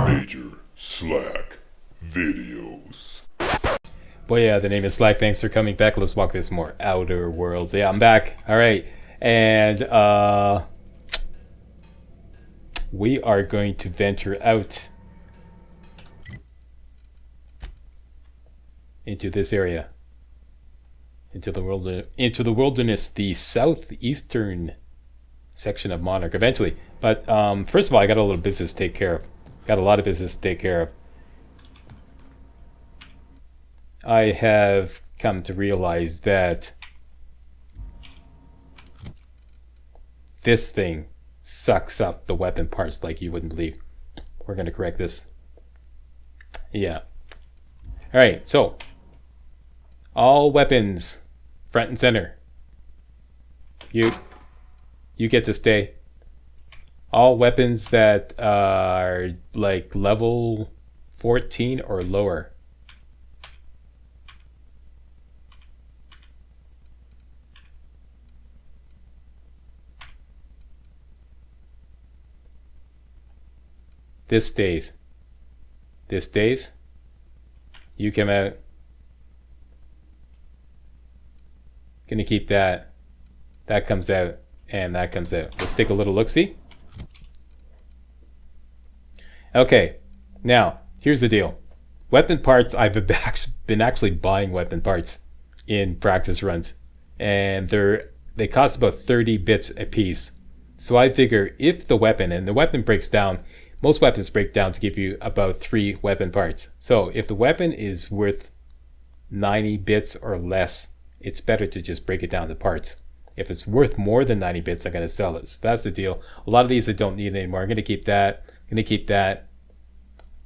Major Slack Videos. Well, yeah, the name is Slack. Thanks for coming back. Let's walk this more. Outer Worlds. Yeah, I'm back. All right. And we are going to venture out into this area. Into the wilderness, the southeastern section of Monarch eventually. But first of all, I got a little business to take care of. Got a lot of business to take care of. I have come to realize that this thing sucks up the weapon parts like you wouldn't believe. We're going to correct this. Yeah. Alright, so all weapons front and center. You get to stay. All weapons that are like level 14 or lower. This stays. This stays. You come out. Gonna keep that. That comes out. And that comes out. Let's take a little look-see. Okay. Now, here's the deal. Weapon parts, I've been actually buying weapon parts in practice runs. And they cost about 30 bits a piece. So I figure if the weapon, and the weapon breaks down, most weapons break down to give you about 3 weapon parts. So if the weapon is worth 90 bits or less, it's better to just break it down to parts. If it's worth more than 90 bits, I'm going to sell it. So that's the deal. A lot of these I don't need anymore. I'm going to keep that. I'm going to keep that.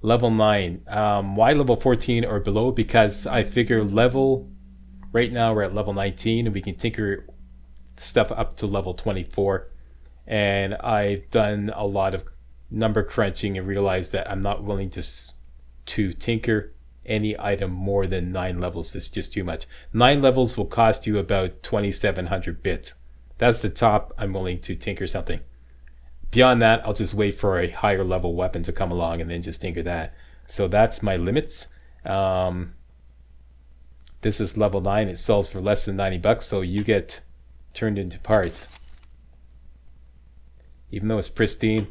Level 9. Why level 14 or below? Because I figure right now we're at level 19 and we can tinker stuff up to level 24. And I've done a lot of number crunching and realized that I'm not willing to tinker any item more than 9 levels. It's just too much. 9 levels will cost you about 2,700 bits. That's the top I'm willing to tinker something. Beyond that, I'll just wait for a higher level weapon to come along and then just tinker that. So that's my limits. This is level 9. It sells for less than 90 bucks, so you get turned into parts. Even though it's pristine.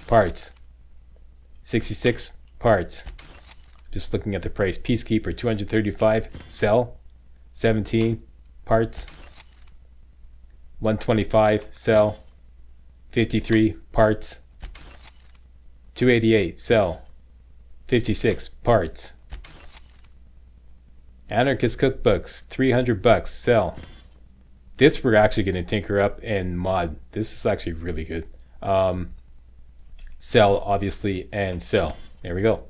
Parts. 66 parts. Just looking at the price. Peacekeeper 235, sell. 17 parts. 125, sell. 53 parts. 288, sell. 56 parts. Anarchist cookbooks 300 bucks, sell. This we're actually going to tinker up and mod. This is actually really good. Sell, obviously, and sell. There we go.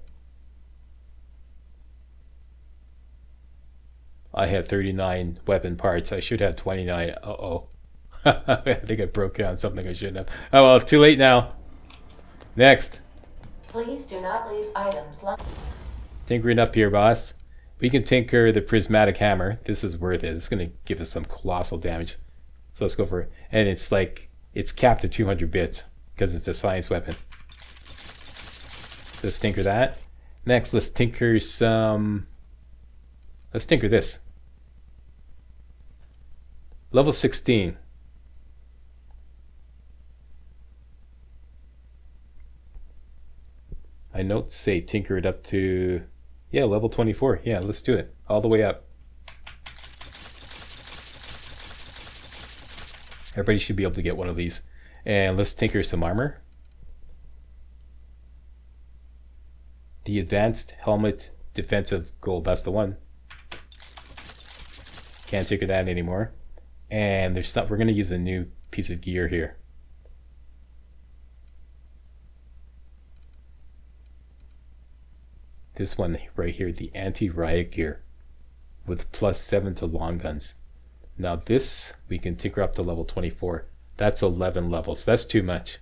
I have 39 weapon parts. I should have 29. Uh-oh. I think I broke down something I shouldn't have. Oh well, too late now. Next. Please do not leave items left. Tinkering up here, boss. We can tinker the prismatic hammer. This is worth it. It's going to give us some colossal damage. So let's go for it. And it's like, it's capped at 200 bits because it's a science weapon. Let's tinker that. Next, let's tinker some... Let's tinker this. Level 16. My notes say tinker it up to... Yeah, level 24. Yeah, let's do it. All the way up. Everybody should be able to get one of these. And let's tinker some armor. The advanced helmet defensive gold. That's the one. Can't tinker that anymore. And there's stuff. We're going to use a new piece of gear here. This one right here, the anti-riot gear with +7 to long guns. Now this we can tinker up to level 24. That's 11 levels. That's too much.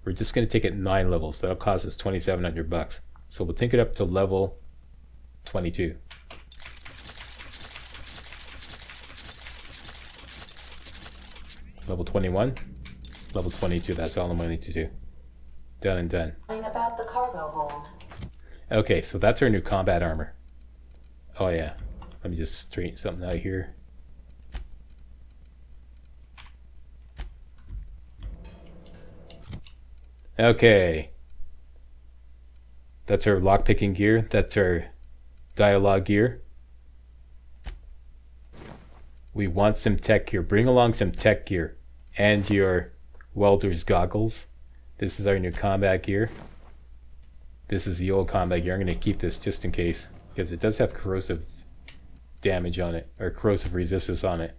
We're just going to take it 9 levels. That'll cost us 2,700 bucks. So we'll tinker it up to level 22. Level 21, level 22. That's all I'm willing to do. Done and done. About the cargo hold. Okay, so that's our new combat armor. Oh yeah. Let me just straighten something out here. Okay. That's our lockpicking gear. That's our dialogue gear. We want some tech gear. Bring along some tech gear and your welder's goggles. This is our new combat gear. This is the old combat gear. I'm going to keep this just in case because it does have corrosive damage on it, or corrosive resistance on it.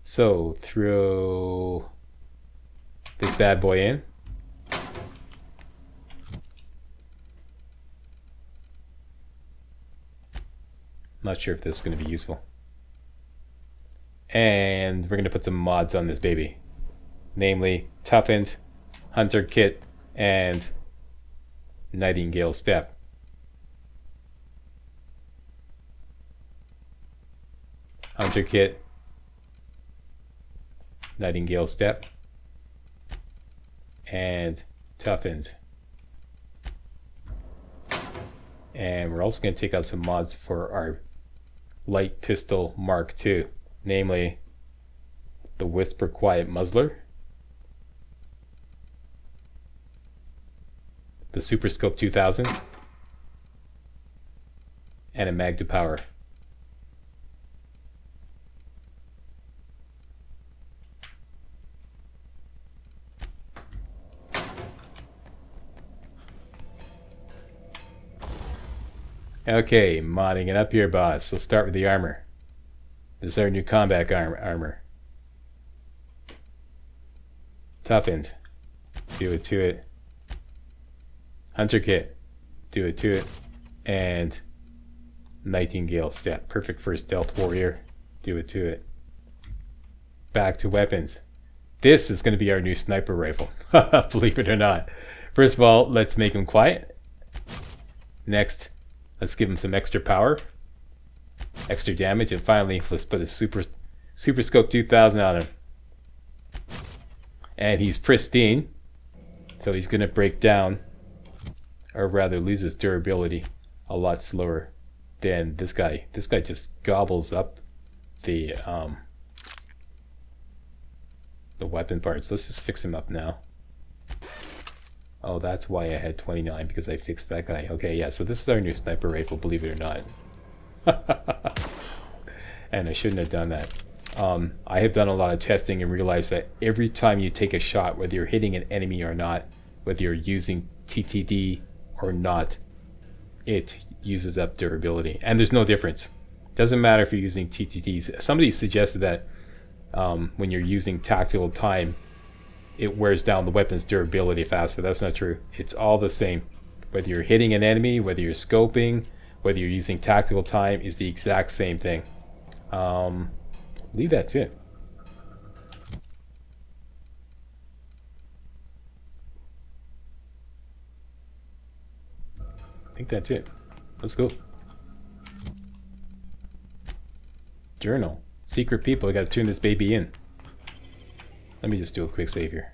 So throw this bad boy in. Not sure if this is going to be useful. And we're going to put some mods on this baby. Namely, Toughened, Hunter Kit, and Nightingale Step. Hunter Kit, Nightingale Step, and Toughened. And we're also going to take out some mods for our light pistol Mark II, namely the Whisper Quiet Muzzler, the Super Scope 2000, and a Magda Power. Okay, modding it up here, boss. Let's start with the armor. This is our new combat armor. Toughened. Do it to it. Hunter Kit. Do it to it. And Nightingale Step. Perfect for Stealth Warrior. Do it to it. Back to weapons. This is going to be our new sniper rifle. Believe it or not. First of all, let's make him quiet. Next, let's give him some extra power, extra damage, and finally, let's put a Super Scope 2000 on him. And he's pristine, so he's going to break down, or rather lose his durability a lot slower than this guy. This guy just gobbles up the weapon parts. Let's just fix him up now. Oh, that's why I had 29, because I fixed that guy. Okay, yeah, so this is our new sniper rifle, believe it or not. And I shouldn't have done that. I have done a lot of testing and realized that every time you take a shot, whether you're hitting an enemy or not, whether you're using TTD or not, it uses up durability. And there's no difference. Doesn't matter if you're using TTDs. Somebody suggested that when you're using tactical time, it wears down the weapon's durability faster. That's not true. It's all the same. Whether you're hitting an enemy, whether you're scoping, whether you're using tactical time, is the exact same thing. I believe that's it. I think that's it. Let's go. Journal. Secret people. I gotta turn this baby in. Let me just do a quick save here.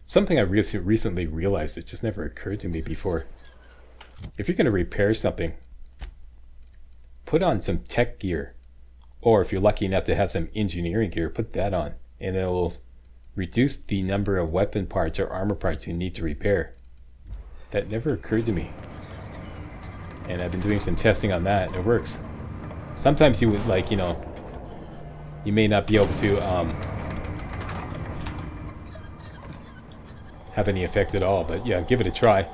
Something I recently realized that just never occurred to me before. If you're going to repair something, put on some tech gear. Or if you're lucky enough to have some engineering gear, put that on. And it will reduce the number of weapon parts or armor parts you need to repair. That never occurred to me. And I've been doing some testing on that, and it works. Sometimes you would, like, you know, you may not be able to have any effect at all, but yeah, give it a try.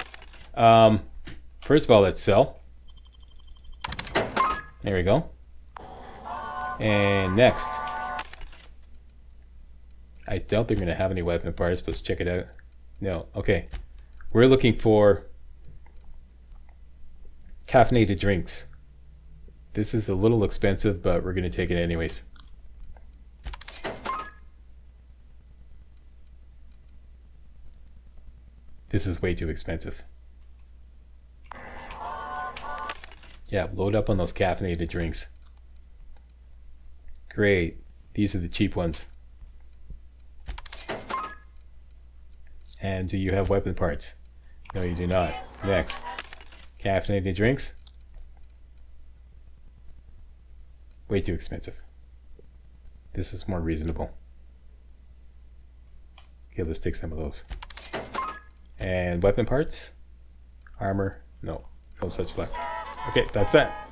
First of all, let's sell. There we go. And next, I doubt they're going to have any weapon parts, but let's check it out. No, okay. We're looking for caffeinated drinks. This is a little expensive, but we're going to take it anyways. This is way too expensive. Yeah, load up on those caffeinated drinks. Great. These are the cheap ones. And do you have weapon parts? No, you do not. Next. Caffeinated drinks. Way too expensive. This is more reasonable. Okay, let's take some of those. And weapon parts? Armor? No. No such luck. Okay, that's that.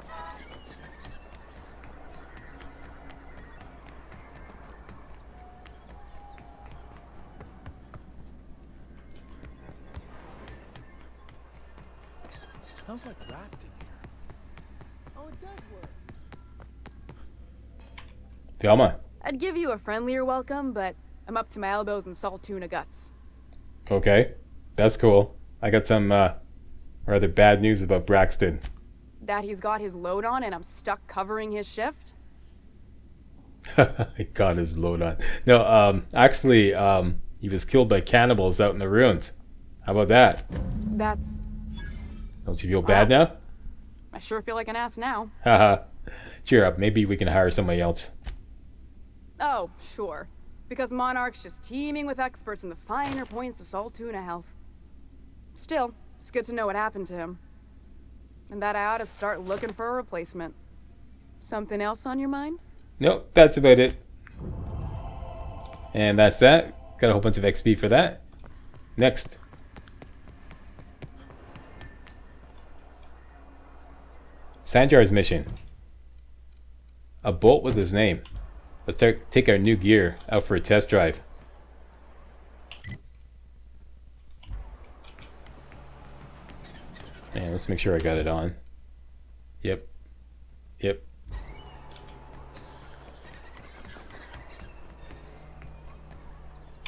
Smells like wrapped in here. Oh, it does work. Velma. I'd give you a friendlier welcome, but I'm up to my elbows in salt tuna guts. Okay, that's cool. I got some rather bad news about Braxton. That he's got his load on and I'm stuck covering his shift? He got his load on. No, actually, he was killed by cannibals out in the ruins. How about that? That's... Don't you feel bad now? I sure feel like an ass now. Haha. Cheer up. Maybe we can hire somebody else. Oh, sure. Because Monarch's just teeming with experts in the finer points of salt tuna health. Still, it's good to know what happened to him. And that I ought to start looking for a replacement. Something else on your mind? Nope, that's about it. And that's that. Got a whole bunch of XP for that. Next. Sanjar's mission. A bolt with his name. Let's take our new gear out for a test drive. And let's make sure I got it on. Yep. Yep.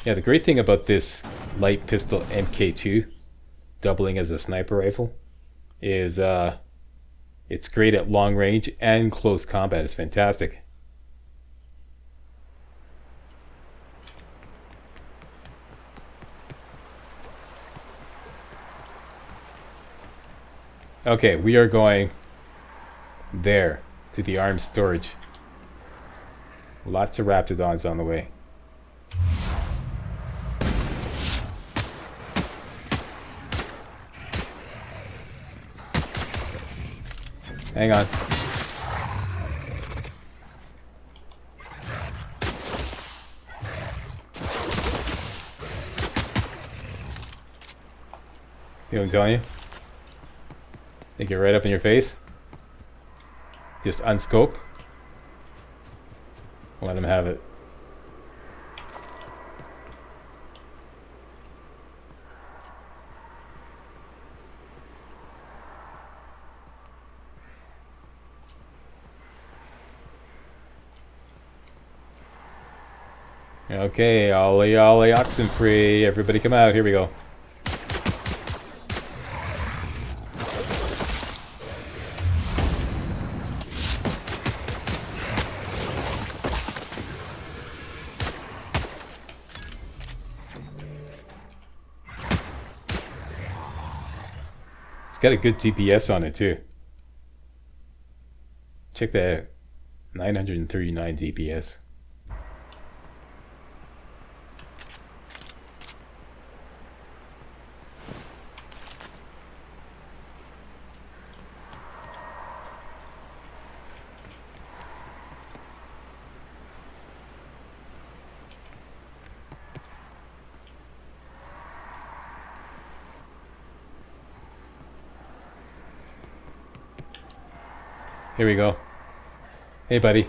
Yeah, the great thing about this light pistol MK2 doubling as a sniper rifle is it's great at long range and close combat. It's fantastic. Okay, we are going there to the arms storage. Lots of Raptidons on the way. Hang on. See what I'm telling you? They get right up in your face. Just unscope. Let them have it. Okay, ollie ollie oxen free. Everybody come out. Here we go. It's got a good DPS on it too. Check that out. 939 DPS. Here we go. Hey, buddy.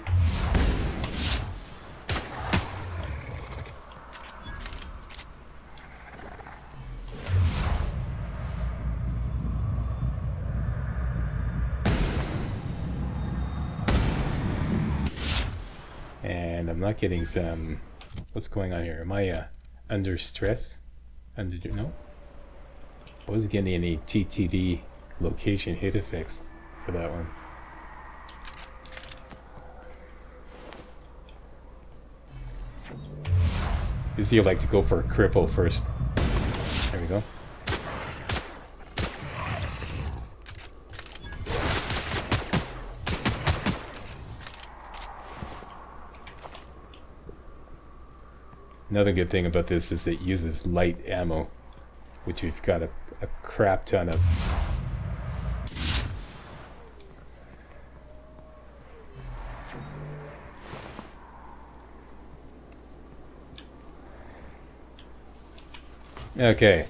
And I'm not getting some... What's going on here? Am I under stress? No? I wasn't getting any TTD location hit effects for that one. You see, I like to go for a cripple first. There we go. Another good thing about this is it uses light ammo, which we've got a crap ton of. Okay.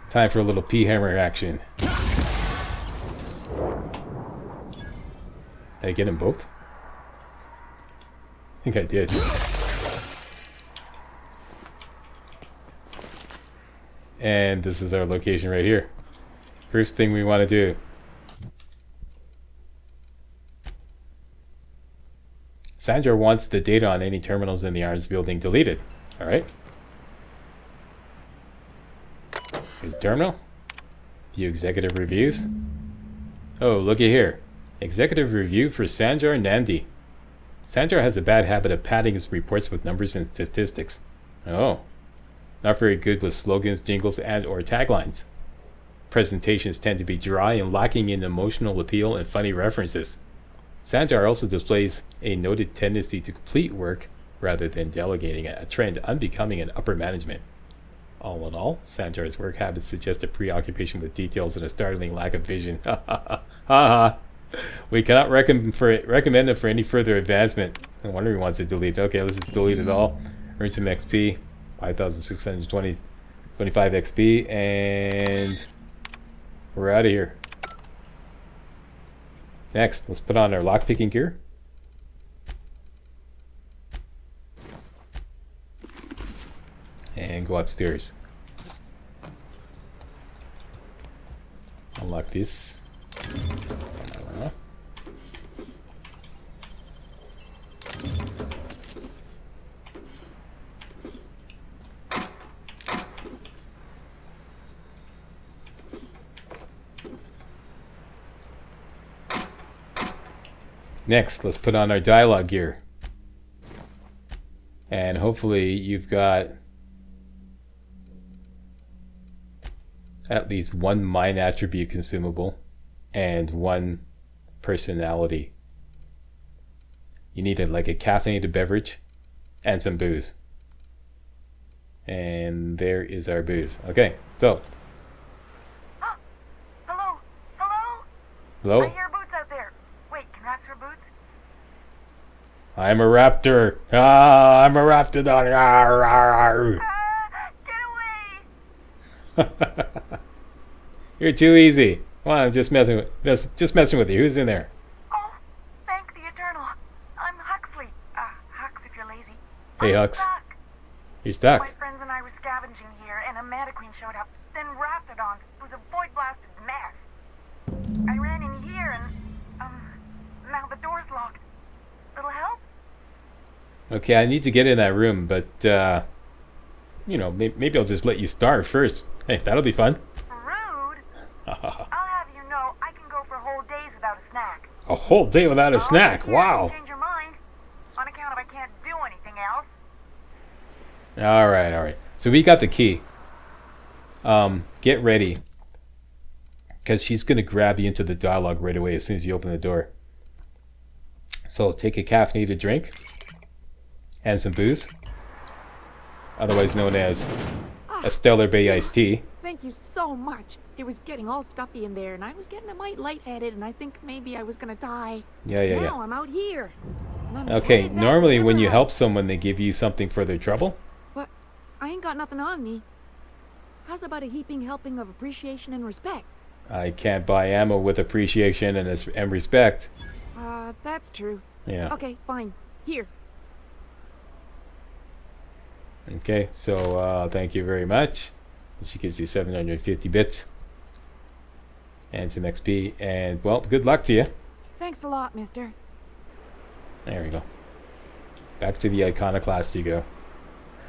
Time for a little P-hammer action. Did I get them both? I think I did. And this is our location right here. First thing we want to do. Sanjar wants the data on any terminals in the arms building deleted. Alright. Here's the terminal. View executive reviews. Oh, looky here. Executive review for Sanjar Nandi. Sanjar has a bad habit of padding his reports with numbers and statistics. Oh. Not very good with slogans, jingles, and or taglines. Presentations tend to be dry and lacking in emotional appeal and funny references. Sanjar also displays a noted tendency to complete work rather than delegating, a trend unbecoming in upper management. All in all, Sanjar's work habits suggest a preoccupation with details and a startling lack of vision. Ha ha ha ha. We cannot recommend it for any further advancement. No wonder he wants to delete. Okay, let's just delete it all. Earn some XP. 5,625 XP. And we're out of here. Next, let's put on our lockpicking gear. And go upstairs. Unlock this. Next, let's put on our dialogue gear. And hopefully you've got at least one mind attribute consumable and one personality. You need like a caffeinated beverage and some booze. And there is our booze. Okay, so. Hello? Hello? Hello? I hear boots out there. Wait, can rats wear boots? I'm a raptor. Ah, I'm a raptidon. Arr, arr, arr. Get away! You're too easy. Come on, I'm just messing with you. Who's in there? Oh, thank the Eternal. I'm Huxley. Hux if you're lazy. Hey, I'm Hux. stuck. You're stuck. My friends and I were scavenging here, and a Mantiqueen showed up. Then Raptidon. It was a void-blasted mess. I ran in here, and, now the door's locked. Little help? Okay, I need to get in that room, but, you know, maybe I'll just let you starve first. Hey, that'll be fun. Rude. I'll have you know, I can go for whole days without a snack. A whole day without a snack. Here, Wow. Change your mind. On account of I can't do anything else. All right. So we got the key. Get ready. Because she's going to grab you into the dialogue right away as soon as you open the door. So take a caffeinated drink. And some booze. Otherwise known as a Stellar Bay iced tea. Thank you so much. It was getting all stuffy in there, and I was getting a mite lightheaded, and I think maybe I was gonna die. Yeah. Now I'm out here. And I'm Okay, headed back normally to when you Emerald. help someone, they give you something for their trouble. But I ain't got nothing on me. How's about a heaping helping of appreciation and respect? I can't buy ammo with appreciation and respect. That's true. Yeah. Okay, fine. Here. Okay, so thank you very much. She gives you 750 bits. And some XP. And, well, good luck to you. Thanks a lot, mister. There we go. Back to the iconoclast you go.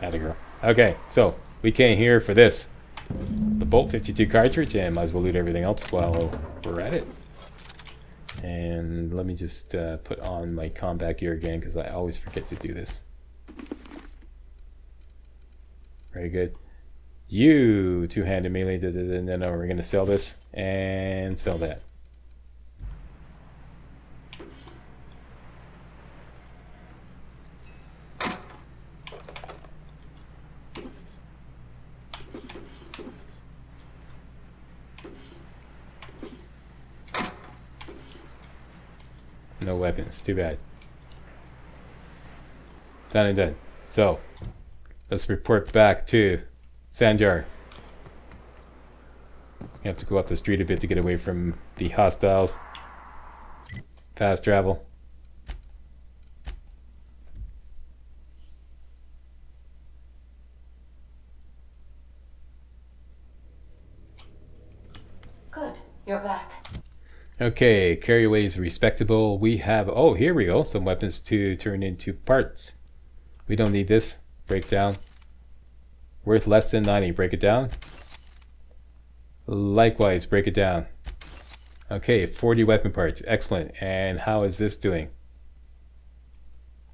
Atta girl. Okay, so we came here for this. The Bolt 52 cartridge, and might as well loot everything else while we're at it. And let me just put on my combat gear again, because I always forget to do this. Very good. You two-handed melee. No, we're going to sell this and sell that. No weapons. Too bad. Done and done. So, let's report back to Sanjar. You have to go up the street a bit to get away from the hostiles. Fast travel. Good. You're back. Okay, carryaway is respectable. We have, oh, here we go. Some weapons to turn into parts. We don't need this. Break down. Worth less than 90. Break it down. Likewise, break it down. Okay, 40 weapon parts. Excellent. And how is this doing?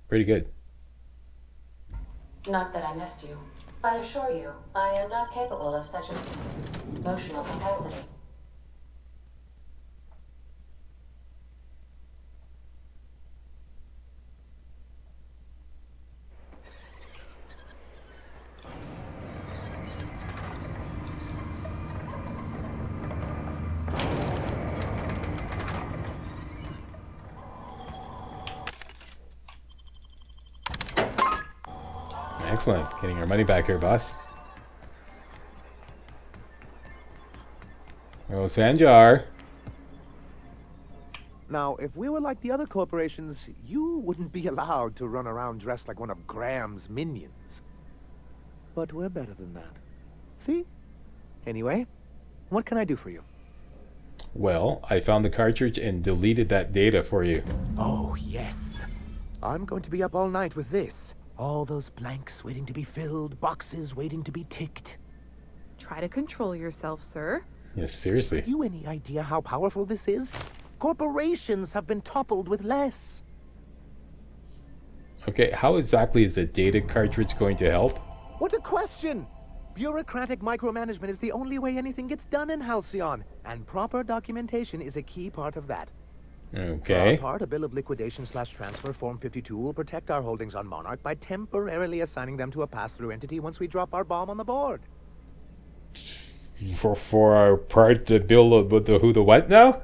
Pretty good. Not that I missed you. I assure you, I am not capable of such an emotional capacity. Excellent. Getting our money back here, boss. Oh, Sanjar. Now, if we were like the other corporations, you wouldn't be allowed to run around dressed like one of Graham's minions. But we're better than that. See? Anyway, what can I do for you? Well, I found the cartridge and deleted that data for you. Oh, yes. I'm going to be up all night with this. All those blanks waiting to be filled, boxes waiting to be ticked. Try to control yourself, sir. Yes, seriously. Have you any idea how powerful this is? Corporations have been toppled with less. Okay, how exactly is the data cartridge going to help? What a question! Bureaucratic micromanagement is the only way anything gets done in Halcyon, and proper documentation is a key part of that. For our Okay. part, a bill of liquidation/transfer Form 52 will protect our holdings on Monarch by temporarily assigning them to a pass-through entity once we drop our bomb on the board. For our part, the bill of the who the what now?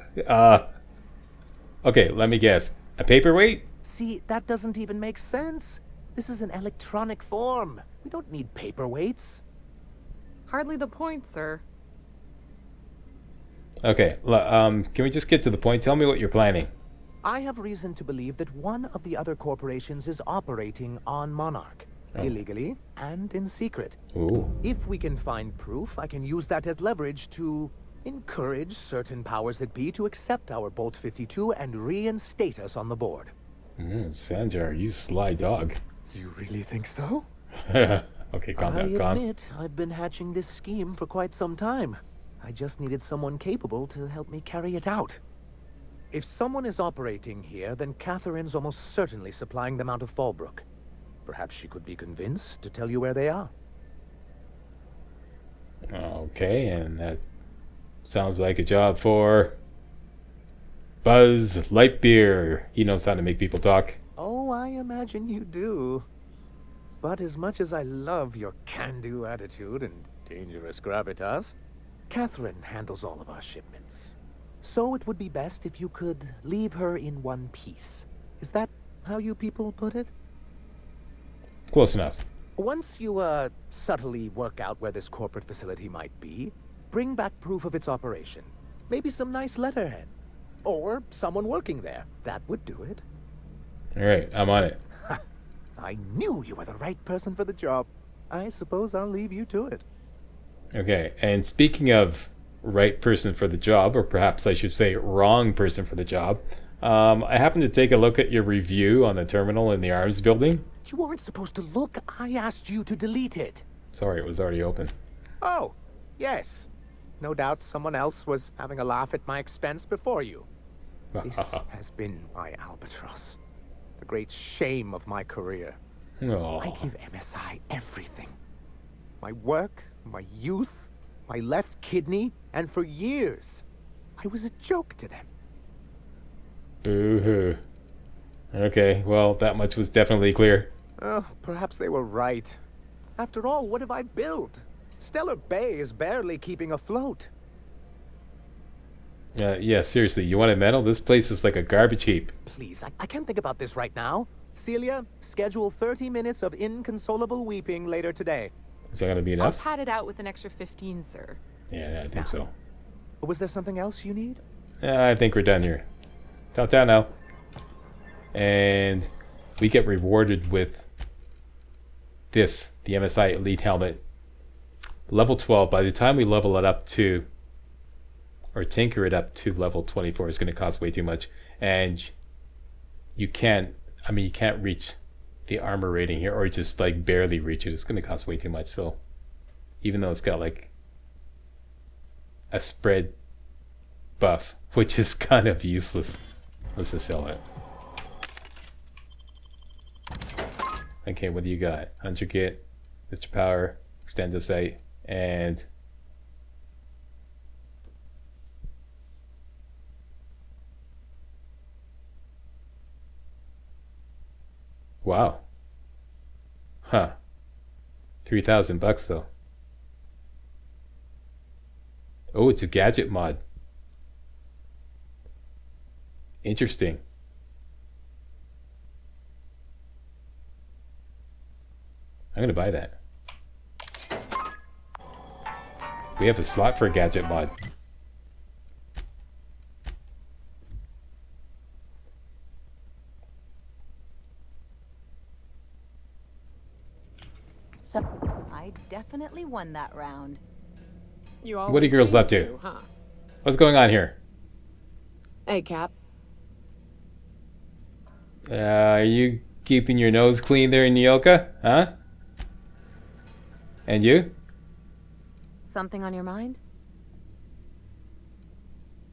Okay, let me guess. A paperweight? See, that doesn't even make sense. This is an electronic form. We don't need paperweights. Hardly the point, sir. Okay, can we just get to the point? Tell me what you're planning. I have reason to believe that one of the other corporations is operating on Monarch. Oh. Illegally and in secret. Ooh. If we can find proof, I can use that as leverage to encourage certain powers that be to accept our Bolt 52 and reinstate us on the board. Sanjar, you sly dog. You really think so? Okay, calm down, I calm. admit I've been hatching this scheme for quite some time. I just needed someone capable to help me carry it out. If someone is operating here, then Catherine's almost certainly supplying them out of Fallbrook. Perhaps she could be convinced to tell you where they are. Okay, and that sounds like a job for Buzz Lightyear. He knows how to make people talk. Oh, I imagine you do. But as much as I love your can-do attitude and dangerous gravitas, Catherine handles all of our shipments. So it would be best if you could leave her in one piece. Is that how you people put it? Close enough. Once you, subtly work out where this corporate facility might be, bring back proof of its operation. Maybe some nice letterhead. Or someone working there. That would do it. Alright, I'm on it. I knew you were the right person for the job. I suppose I'll leave you to it. Okay, and speaking of right person for the job, or perhaps I should say wrong person for the job, I happened to take a look at your review on the terminal in the arms building. You weren't supposed to look. I asked you to delete it. Sorry, it was already open. Oh, yes. No doubt someone else was having a laugh at my expense before you. This has been my albatross. The great shame of my career. Oh, I give MSI everything. My work, my youth, my left kidney, and for years, I was a joke to them. boo-hoo. Okay, well, that much was definitely clear. Oh, perhaps they were right. After all, what have I built? Stellar Bay is barely keeping afloat. Yeah, seriously, you want a medal? This place is like a garbage heap. Please, I can't think about this right now. Celia, schedule 30 minutes of inconsolable weeping later today. Is that gonna be I'll enough? pad it out with an extra 15, sir. Yeah, I think so. Was there something else you need? Yeah, I think we're done here. Downtown now. And we get rewarded with this, the MSI Elite Helmet. Level 12. By the time we level it up to, or tinker it up to level 24, it's going to cost way too much. And you can't, I mean, you can't reach the armor rating here, or just like barely reach it. It's going to cost way too much. So even though it's got like a spread buff, which is kind of useless, let's just sell it. Okay, what do you got? Hunter Kit, Mr. Power, Extendo Sight, and wow. Huh. $3,000 though. Oh, it's a gadget mod. Interesting. I'm gonna buy that. We have a slot for a gadget mod. So, I definitely won that round. You What are you girls up to? Huh? What's going on here? Hey, Cap. Are you keeping your nose clean there, Nyoka? Huh? And you? Something on your mind?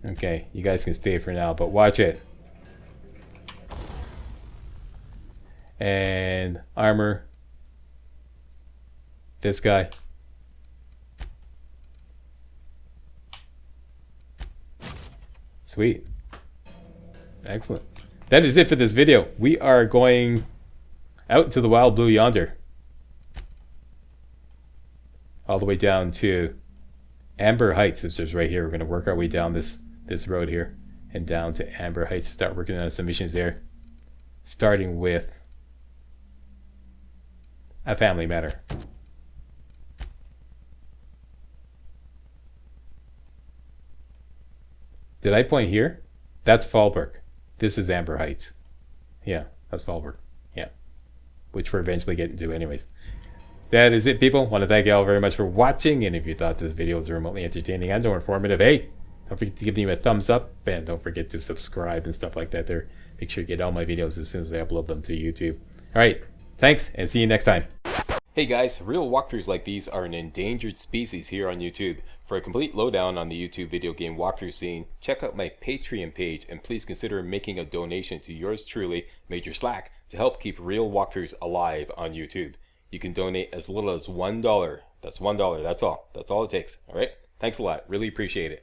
Okay, you guys can stay for now, but watch it. And armor. This guy. Sweet. Excellent. That is it for this video. We are going out to the wild blue yonder. All the way down to Amber Heights, which is right here. We're going to work our way down this road here and down to Amber Heights. Start working on some missions there. Starting with a family matter. Did I point here? That's Fallbrook. This is Amber Heights. Yeah, that's Fallbrook. Yeah. Which we're eventually getting to anyways. That is it, people. Want to thank you all very much for watching. And if you thought this video was remotely entertaining and or informative, hey, don't forget to give me a thumbs up. And don't forget to subscribe and stuff like that there. Make sure you get all my videos as soon as I upload them to YouTube. All right. Thanks, and see you next time. Hey guys, real walkthroughs like these are an endangered species here on YouTube. For a complete lowdown on the YouTube video game walkthrough scene, check out my Patreon page and please consider making a donation to yours truly, Major Slack, to help keep real walkthroughs alive on YouTube. You can donate as little as $1. That's $1, that's all. That's all it takes. Alright? Thanks a lot. Really appreciate it.